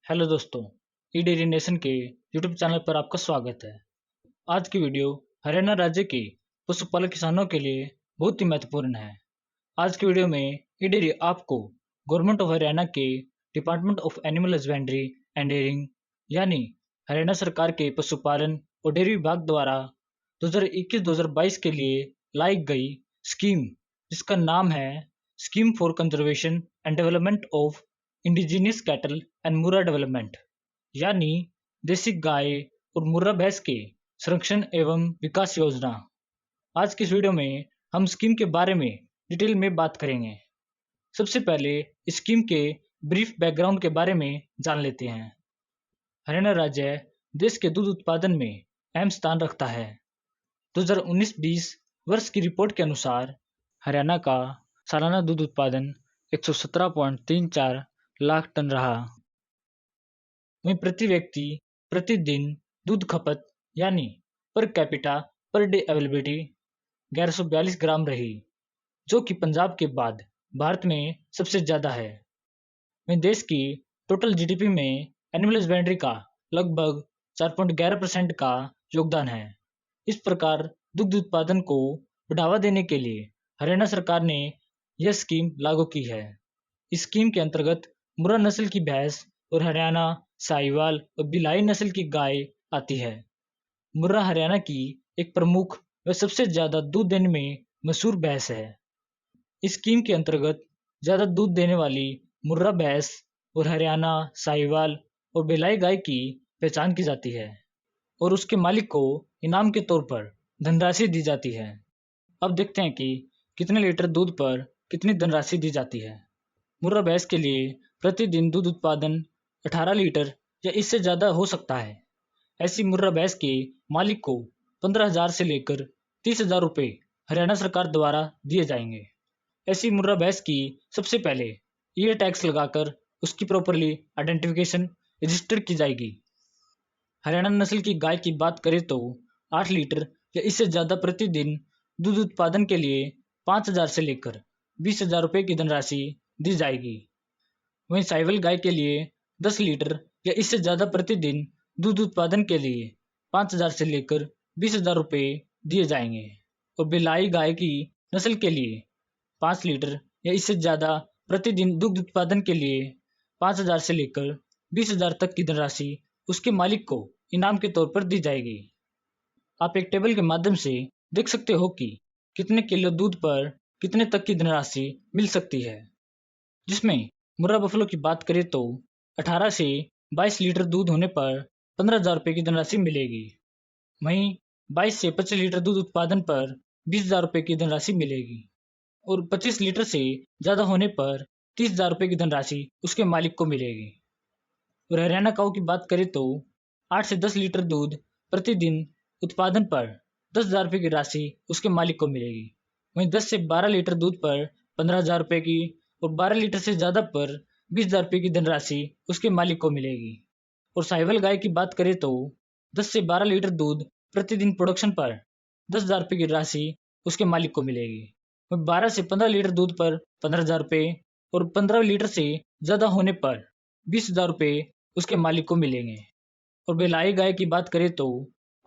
Hello दोस्तों, ई dairy nation के YouTube channel पर आपका स्वागत है। आज की वीडियो हरियाणा राज्य के पशुपालक किसानों के लिए बहुत ही महत्वपूर्ण है। आज की वीडियो में ई डेरी आपको गवर्नमेंट ऑफ हरियाणा के department of animal husbandry and dairying यानी हरियाणा सरकार के पशुपालन और डेयरी विभाग द्वारा 2021-2022 के लिए लाई गई स्कीम, जिसका नाम है scheme for conservation and development of indigenous cattle and Murrah development, यानी देसी गाय और मुर्रा भैंस के संरक्षण एवं विकास योजना। आज की इस वीडियो में हम स्कीम के बारे में डिटेल में बात करेंगे। सबसे पहले इस स्कीम के ब्रीफ बैकग्राउंड के बारे में जान लेते हैं। हरियाणा राज्य देश के दूध उत्पादन में अहम स्थान रखता है। 2019-20 वर्ष की रिपोर्ट के अनुसार हरियाणा का सालाना दूध उत्पादन 117.34 लाख टन रहा। वहीं प्रति व्यक्ति प्रतिदिन दूध खपत यानी per capita per day availability 1142 ग्राम रही, जो कि पंजाब के बाद भारत में सबसे ज़्यादा है। वहीं देश की टोटल जीडीपी में एनिमल हस्बेंड्री का लगभग 4.11% का योगदान है। इस प्रकार दुग्ध उत्पादन को बढ़ावा देने के लिए हरियाणा सरकार ने यह स्कीम लागू की है। इस स्कीम के अंतर्गत मुर्रा नस्ल की भैंस और हरियाणा साहिवाल और बिलाई नस्ल की गाय आती है। मुर्रा हरियाणा की एक प्रमुख व सबसे ज्यादा दूध देने में मशहूर भैंस है। इस स्कीम के अंतर्गत ज्यादा दूध देने वाली मुर्रा भैंस और हरियाणा साहिवाल और बिलाई गाय की पहचान की जाती है और उसके मालिक को इनाम के तौर पर धनराशि दी जाती है। अब देखते हैं कि कितने लीटर दूध पर कितनी धनराशि दी जाती है। मुर्रा भैंस के लिए प्रतिदिन दूध उत्पादन 18 लीटर या इससे ज़्यादा हो सकता है। ऐसी मुर्रा भैंस के मालिक को 15,000 से लेकर 30,000 रुपये हरियाणा सरकार द्वारा दिए जाएंगे। ऐसी मुर्रा भैंस की सबसे पहले ईयर टैक्स लगाकर उसकी प्रॉपरली आइडेंटिफिकेशन रजिस्टर की जाएगी। हरियाणा नस्ल की गाय की बात करें तो 8 लीटर या इससे ज़्यादा प्रतिदिन दूध उत्पादन के लिए 5,000 से लेकर 20,000 रुपये की धनराशि दी जाएगी। वहीं साहिवाल गाय के लिए 10 लीटर या इससे ज़्यादा प्रतिदिन दूध उत्पादन के लिए 5,000 से लेकर 20,000 रुपये दिए जाएंगे और बिलाई गाय की नस्ल के लिए 5 लीटर या इससे ज़्यादा प्रतिदिन दूध उत्पादन के लिए 5,000 से लेकर 20,000 तक की धनराशि उसके मालिक को इनाम के तौर पर दी जाएगी। आप एक टेबल के माध्यम से देख सकते हो कि कितने किलो दूध पर कितने तक की धनराशि मिल सकती है, जिसमें मुर्रा बफलो की बात करें तो 18 से 22 लीटर दूध होने पर 15,000 रुपये की धनराशि मिलेगी। वहीं 22 से 25 लीटर दूध उत्पादन पर 20,000 रुपये की धनराशि मिलेगी और 25 लीटर से ज़्यादा होने पर 30,000 रुपये की धनराशि उसके मालिक को मिलेगी। और हरियाणा काऊ की बात करें तो 8 से 10 लीटर दूध प्रतिदिन उत्पादन पर 10,000 रुपये की राशि उसके मालिक को मिलेगी। वहीं 10 से 12 लीटर दूध पर 15,000 रुपये की और 12 लीटर से ज़्यादा पर 20,000 रुपये की धनराशि उसके मालिक को मिलेगी। और साहिवाल गाय की बात करें तो 10 से 12 लीटर दूध प्रतिदिन प्रोडक्शन पर 10,000 रुपये की राशि उसके मालिक को मिलेगी। वहीं 12 से 15 लीटर दूध पर 15,000 रुपये और 15 लीटर से ज़्यादा होने पर 20,000 रुपये उसके मालिक को मिलेंगे। और बिलाई गाय की बात करें तो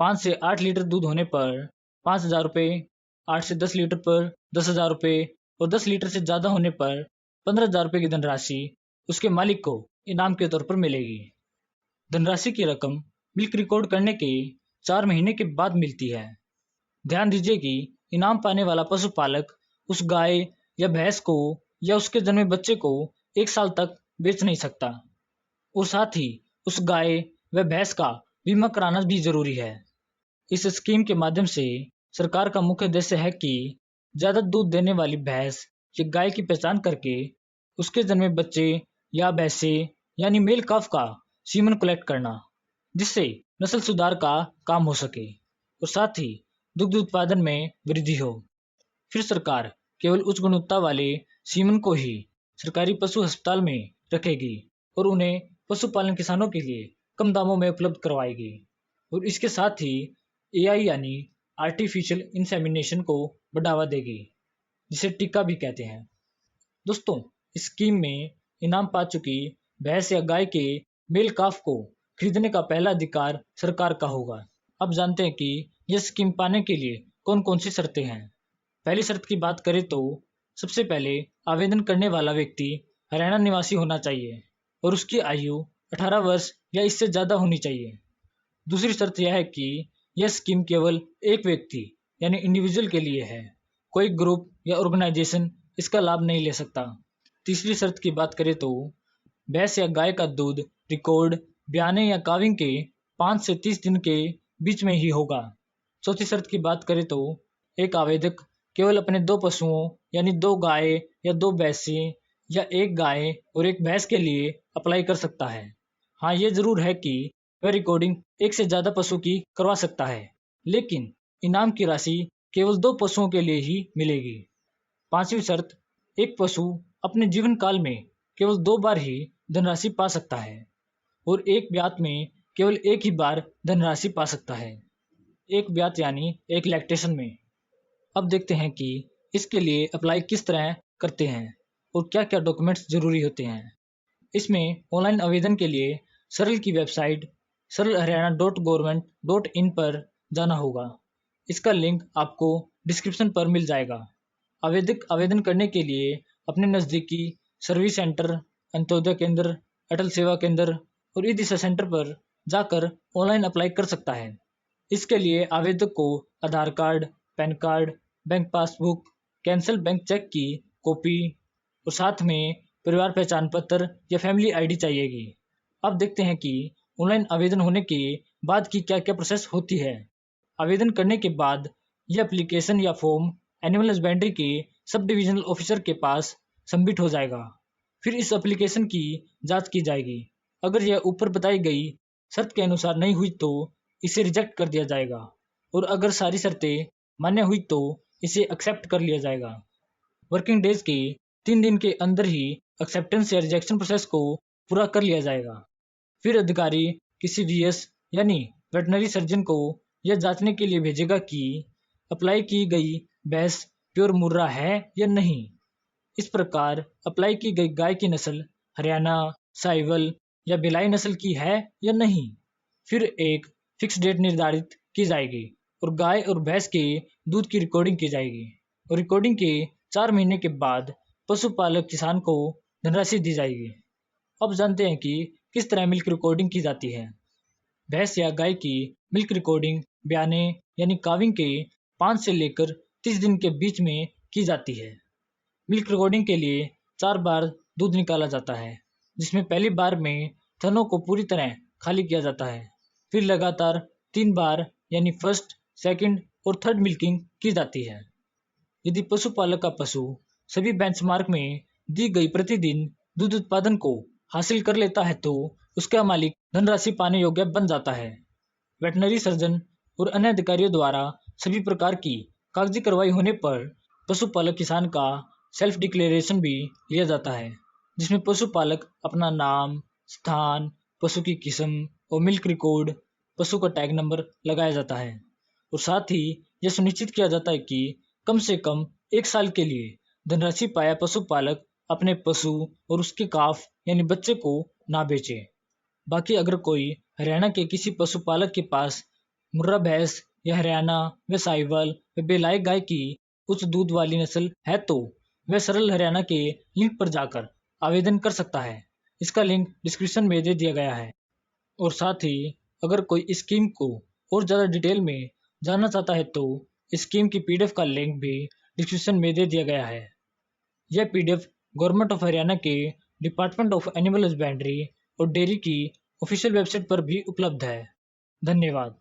5 से 8 लीटर दूध होने पर 5,000 रुपये, 8 से 10 लीटर पर 10,000 रुपये और 10 लीटर से ज़्यादा होने पर 15,000 रुपये की धनराशि उसके मालिक को इनाम के तौर पर मिलेगी। धनराशि की रकम मिल्क रिकॉर्ड करने के 4 महीने के बाद मिलती है। ध्यान दीजिए कि इनाम पाने वाला पशुपालक उस गाय या भैंस को या उसके जन्मे बच्चे को 1 साल तक बेच नहीं सकता और साथ ही उस गाय व भैंस का बीमा कराना भी जरूरी है। इस स्कीम के माध्यम से सरकार का मुख्य उद्देश्य है कि ज़्यादा दूध देने वाली भैंस या गाय की पहचान करके उसके जन्मे बच्चे या भैंसे यानी मेल काफ का सीमन कलेक्ट करना, जिससे नस्ल सुधार का काम हो सके और साथ ही दुग्ध उत्पादन में वृद्धि हो। फिर सरकार केवल उच्च गुणवत्ता वाले सीमन को ही सरकारी पशु अस्पताल में रखेगी और उन्हें पशुपालन किसानों के लिए कम दामों में उपलब्ध करवाएगी। और इसके साथ ही एआई यानी आर्टिफिशियल इंसेमिनेशन को बढ़ावा देगी, जिसे टीका भी कहते हैं। दोस्तों, इस स्कीम में इनाम पा चुकी भैंस या गाय के मेल काफ को खरीदने का पहला अधिकार सरकार का होगा। अब जानते हैं कि यह स्कीम पाने के लिए कौन कौन सी शर्तें हैं। पहली शर्त की बात करें तो सबसे पहले आवेदन करने वाला व्यक्ति हरियाणा निवासी होना चाहिए और उसकी आयु 18 वर्ष या इससे ज़्यादा होनी चाहिए। दूसरी शर्त यह है कि यह स्कीम केवल एक व्यक्ति यानी इंडिविजुअल के लिए है, कोई ग्रुप या ऑर्गेनाइजेशन इसका लाभ नहीं ले सकता। तीसरी शर्त की बात करें तो भैंस या गाय का दूध रिकॉर्ड ब्याने या काविंग के 5 से 30 दिन के बीच में ही होगा। चौथी शर्त की बात करें तो एक आवेदक केवल अपने 2 पशुओं यानी 2 गाय या 2 भैंसें या 1 गाय और 1 भैंस के लिए अप्लाई कर सकता है। हाँ, ये जरूर है कि वह रिकॉर्डिंग 1 से ज़्यादा पशु की करवा सकता है, लेकिन इनाम की राशि केवल 2 पशुओं के लिए ही मिलेगी। पांचवी शर्त, एक पशु अपने जीवन काल में केवल 2 बार ही धनराशि पा सकता है और एक ब्यात में केवल एक ही बार धनराशि पा सकता है। एक ब्यात यानी एक लैक्टेशन में। अब देखते हैं कि इसके लिए अप्लाई किस तरह करते हैं और क्या क्या डॉक्यूमेंट्स जरूरी होते हैं। इसमें ऑनलाइन आवेदन के लिए सरल की वेबसाइट saralharyana.government.in पर जाना होगा। इसका लिंक आपको डिस्क्रिप्शन पर मिल जाएगा। आवेदक आवेदन करने के लिए अपने नज़दीकी सर्विस सेंटर, अंत्योदय केंद्र, अटल सेवा केंद्र और ई दिशा सेंटर पर जाकर ऑनलाइन अप्लाई कर सकता है। इसके लिए आवेदक को Aadhaar card, PAN card, bank passbook, cancel bank cheque की कॉपी और साथ में परिवार पहचान पत्र या फैमिली आईडी चाहिएगी। अब देखते हैं कि ऑनलाइन आवेदन होने के बाद की क्या क्या प्रोसेस होती है। आवेदन करने के बाद यह एप्लीकेशन या फॉर्म एनिमल हस्बेंड्री के सब डिविजनल ऑफिसर के पास सबमिट हो जाएगा। फिर इस एप्लीकेशन की जांच की जाएगी। अगर यह ऊपर बताई गई शर्त के अनुसार नहीं हुई तो इसे रिजेक्ट कर दिया जाएगा और अगर सारी शर्तें मान्य हुई तो इसे एक्सेप्ट कर लिया जाएगा। वर्किंग डेज के 3 दिन के अंदर ही एक्सेप्टेंस या रिजेक्शन प्रोसेस को पूरा कर लिया जाएगा। फिर अधिकारी किसी वीएस यानी वेटनरी सर्जन को यह जांचने के लिए भेजेगा कि अप्लाई की गई भैंस प्योर मुर्रा है या नहीं। इस प्रकार अप्लाई की गई गाय की नस्ल हरियाणा, साहिवाल या भिलाई नस्ल की है या नहीं। फिर एक फिक्स डेट निर्धारित की जाएगी और गाय और भैंस के दूध की रिकॉर्डिंग की जाएगी और रिकॉर्डिंग के 4 महीने के बाद पशुपालक किसान को धनराशि दी जाएगी। अब जानते हैं कि किस तरह मिल्क रिकॉर्डिंग की जाती है। भैंस या गाय की मिल्क रिकॉर्डिंग ब्याने यानी काविंग के 5 से लेकर 30 दिन के बीच में की जाती है। मिल्क रिकॉर्डिंग के लिए 4 बार दूध निकाला जाता है, जिसमें पहली बार में थनों को पूरी तरह खाली किया जाता है। फिर लगातार 3 बार यानी फर्स्ट, सेकंड और थर्ड मिल्किंग की जाती है। यदि पशुपालक का पशु सभी बेंचमार्क में दी गई प्रतिदिन दूध उत्पादन को हासिल कर लेता है तो उसका मालिक धनराशि पाने योग्य बन जाता है। वेटनरी सर्जन और अन्य अधिकारियों द्वारा सभी प्रकार की कागजी कार्रवाई होने पर पशुपालक किसान का सेल्फ डिक्लेरेशन भी लिया जाता है, जिसमें पशुपालक अपना नाम, स्थान, पशु की किस्म और मिल्क रिकॉर्ड, पशु का टैग नंबर लगाया जाता है और साथ ही यह सुनिश्चित किया जाता है कि कम से कम 1 साल के लिए धनराशि पाया पशुपालक अपने पशु और उसके काफ यानी बच्चे को ना बेचे। बाकी अगर कोई हरियाणा के किसी पशुपालक के पास मुर्रा भैंस या हरियाणा व साहिवाल व भिलाई गाय की उच्च दूध वाली नस्ल है तो वह सरल हरियाणा के लिंक पर जाकर आवेदन कर सकता है। इसका लिंक डिस्क्रिप्शन में दे दिया गया है। और साथ ही अगर कोई इस स्कीम को और ज़्यादा डिटेल में जानना चाहता है तो इस स्कीम की पीडीएफ का लिंक भी डिस्क्रिप्शन में दे दिया गया है। यह पीडीएफ गवर्नमेंट ऑफ हरियाणा के डिपार्टमेंट ऑफ एनिमल हस्बेंड्री और डेयरी की ऑफिशियल वेबसाइट पर भी उपलब्ध है। धन्यवाद।